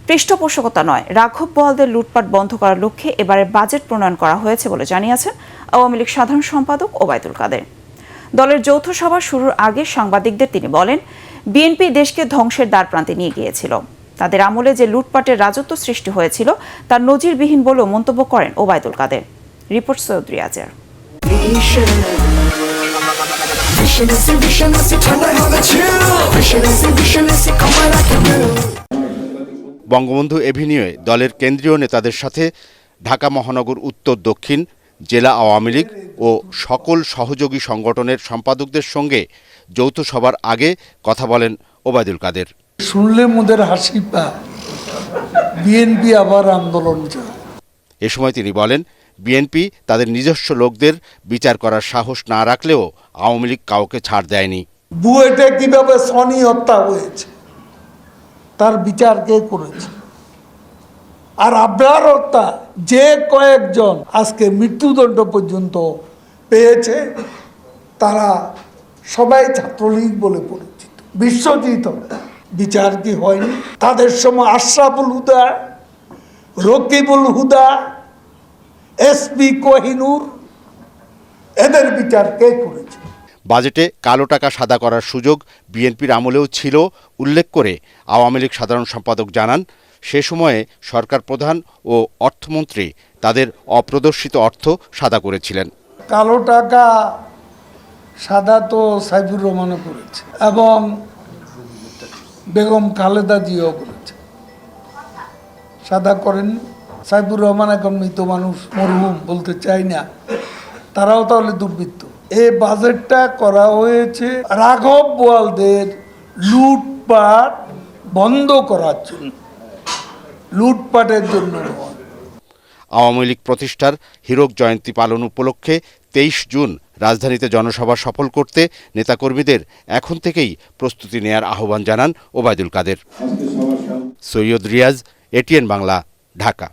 পৃষ্ঠপোষকতা নয়, রাঘব বোয়ালদের লুটপাট বন্ধ করার লক্ষ্যে এবারে বাজেট প্রণয়ন করা হয়েছে বলে জানিয়েছেন আওয়ামী লীগ সাধারণ সম্পাদক ওবায়দুল কাদের। দলের যৌথ সভা শুরুর আগে সাংবাদিকদের তিনি বলেন, বিএনপি দেশকে ধ্বংসের দ্বারপ্রান্তে নিয়ে গিয়েছিল। তাদের আমলে যে লুটপাটের রাজত্ব সৃষ্টি হয়েছিল তার নজিরবিহীন বলেও মন্তব্য করেন ওবায়দুল কাদের। রিপোর্ট সৈয়দ রিয়াজের। বঙ্গবন্ধু এভিনিউয়ে দলের কেন্দ্রীয় নেতাদের সাথে ঢাকা মহানগর উত্তর দক্ষিণ জেলা আওয়ামী লীগ ও সকল সহযোগী সংগঠনের সম্পাদকদের সঙ্গে যৌথ সভার আগে কথা বলেন ওবায়দুল কাদের। শুনলে মোদের হাসি পায়, বিএনপি আবার আন্দোলন চায়। এ সময় তিনি বলেন, বিএনপি তাদের নিজস্ব লোকদের বিচার করার সাহস না রাখলেও আওয়ামী লীগ কাউকে ছাড় দেয়নি। বুয়েটে কিভাবে সনি হত্যা হয়েছে তার বিচার কে করেছে? আর আবরার হত্যা যে কয়েকজন আজকে মৃত্যুদণ্ড পর্যন্ত পেয়েছে তারা সবাই ছাত্রলীগ বলে পরিচিত। বিশ্বজিৎ বিচার কি হয়নি? তাদের সময় আশরাফুল হুদা, রকিবুল হুদা, এসপি কোহিনুর, এদের বিচার কে করেছে? বাজেটে কালো টাকা সাদা করার সুযোগ বিএনপির আমলেও ছিল উল্লেখ করে আওয়ামী লীগ সাধারণ সম্পাদক জানান, সে সময়ে সরকার প্রধান ও অর্থমন্ত্রী তাদের অপ্রদর্শিত অর্থ সাদা করেছিলেন। কালো টাকা সাদা তো সাইফুর রহমানও করেছে এবং বেগম খালেদা জিও করেছে। সাদা করেন সাইফুর রহমান, এখন মৃত মানুষ, মরহুম বলতে চাই না, তারাও তাহলে দুর্বৃত্ত। এই বাজেটটা করা হয়েছে রাঘব বোয়ালদের লুটপাট বন্ধ করার জন্য, লুটপাটের জন্য নয়। আওয়ামী লীগ প্রতিষ্ঠার হীরক জয়ন্তী পালন উপলক্ষে 23 জুন রাজধানীতে জনসভা সফল করতে নেতাকর্মীদের এখন থেকেই প্রস্তুতি নেয়ার আহ্বান জানান ওবায়দুল কাদের। সৈয়দ রিয়াজ, এটিএন বাংলা, ঢাকা।